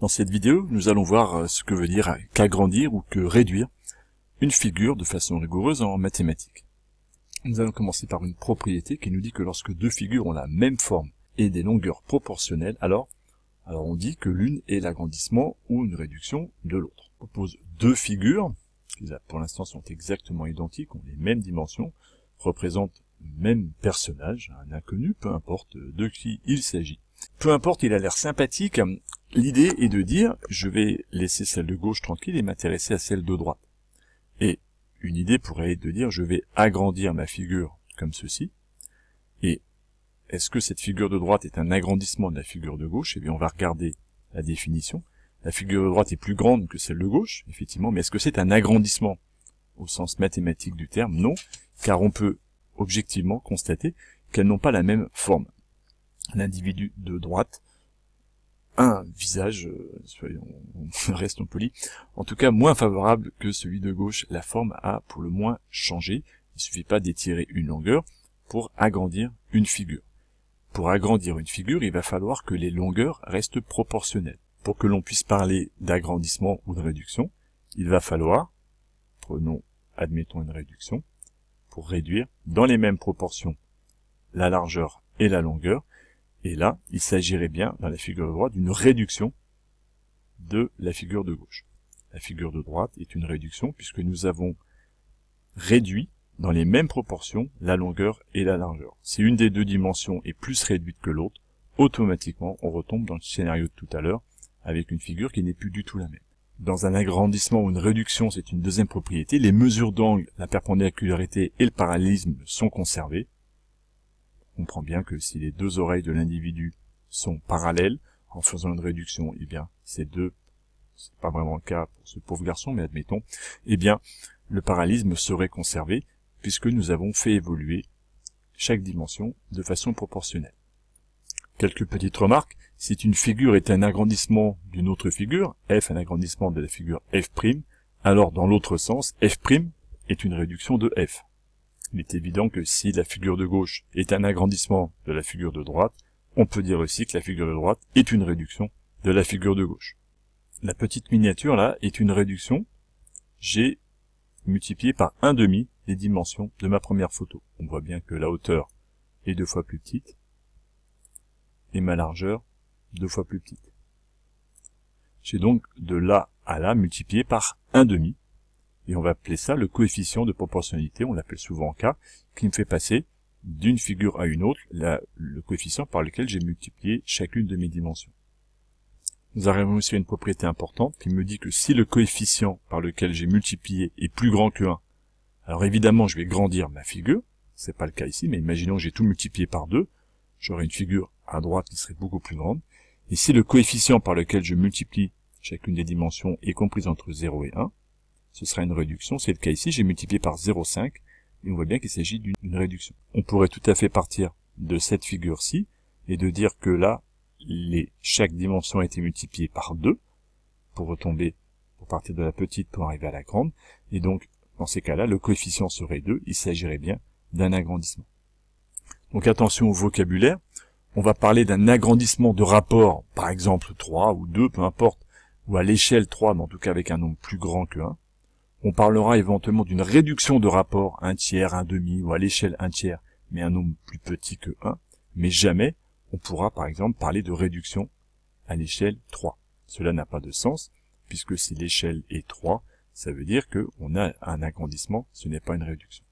Dans cette vidéo, nous allons voir ce que veut dire qu'agrandir ou que réduire une figure de façon rigoureuse en mathématiques. Nous allons commencer par une propriété qui nous dit que lorsque deux figures ont la même forme et des longueurs proportionnelles, alors on dit que l'une est l'agrandissement ou une réduction de l'autre. On propose deux figures, qui pour l'instant sont exactement identiques, ont les mêmes dimensions, représentent le même personnage, un inconnu, peu importe de qui il s'agit. Peu importe, il a l'air sympathique. L'idée est de dire, je vais laisser celle de gauche tranquille et m'intéresser à celle de droite. Et une idée pourrait être de dire, je vais agrandir ma figure comme ceci. Et est-ce que cette figure de droite est un agrandissement de la figure de gauche? Eh bien, on va regarder la définition. La figure de droite est plus grande que celle de gauche, effectivement, mais est-ce que c'est un agrandissement au sens mathématique du terme? Non, car on peut objectivement constater qu'elles n'ont pas la même forme. L'individu de droite a un visage, restons polis, en tout cas moins favorable que celui de gauche. La forme a pour le moins changé. Il suffit pas d'étirer une longueur pour agrandir une figure. Pour agrandir une figure, il va falloir que les longueurs restent proportionnelles. Pour que l'on puisse parler d'agrandissement ou de réduction, il va falloir, admettons une réduction, pour réduire dans les mêmes proportions la largeur et la longueur. Et là, il s'agirait bien, dans la figure de droite, d'une réduction de la figure de gauche. La figure de droite est une réduction puisque nous avons réduit dans les mêmes proportions la longueur et la largeur. Si une des deux dimensions est plus réduite que l'autre, automatiquement, on retombe dans le scénario de tout à l'heure avec une figure qui n'est plus du tout la même. Dans un agrandissement ou une réduction, c'est une deuxième propriété. Les mesures d'angle, la perpendicularirité et le parallélisme sont conservés. On comprend bien que si les deux oreilles de l'individu sont parallèles, en faisant une réduction, eh bien, c'est pas vraiment le cas pour ce pauvre garçon, mais admettons, eh bien, le parallélisme serait conservé, puisque nous avons fait évoluer chaque dimension de façon proportionnelle. Quelques petites remarques. Si une figure est un agrandissement d'une autre figure, f un agrandissement de la figure f', alors dans l'autre sens, f' est une réduction de f. Il est évident que si la figure de gauche est un agrandissement de la figure de droite, on peut dire aussi que la figure de droite est une réduction de la figure de gauche. La petite miniature là est une réduction. J'ai multiplié par 1/2 les dimensions de ma première photo. On voit bien que la hauteur est 2 fois plus petite et ma largeur 2 fois plus petite. J'ai donc de là à là multiplié par 1/2. Et on va appeler ça le coefficient de proportionnalité, on l'appelle souvent K, qui me fait passer d'une figure à une autre, le coefficient par lequel j'ai multiplié chacune de mes dimensions. Nous arrivons aussi à une propriété importante qui me dit que si le coefficient par lequel j'ai multiplié est plus grand que 1, alors évidemment je vais grandir ma figure, c'est pas le cas ici, mais imaginons que j'ai tout multiplié par 2, j'aurai une figure à droite qui serait beaucoup plus grande, et si le coefficient par lequel je multiplie chacune des dimensions est compris entre 0 et 1, ce sera une réduction. C'est le cas ici, j'ai multiplié par 0,5, et on voit bien qu'il s'agit d'une réduction. On pourrait tout à fait partir de cette figure-ci, et de dire que là, chaque dimension a été multipliée par 2, pour partir de la petite pour arriver à la grande, et donc, dans ces cas-là, le coefficient serait 2, il s'agirait bien d'un agrandissement. Donc attention au vocabulaire, on va parler d'un agrandissement de rapport, par exemple 3 ou 2, peu importe, ou à l'échelle 3, mais en tout cas avec un nombre plus grand que 1. On parlera éventuellement d'une réduction de rapport 1/3, 1/2 ou à l'échelle 1/3, mais un nombre plus petit que 1. Mais jamais on pourra par exemple parler de réduction à l'échelle 3. Cela n'a pas de sens, puisque si l'échelle est 3, ça veut dire qu'on a un agrandissement, ce n'est pas une réduction.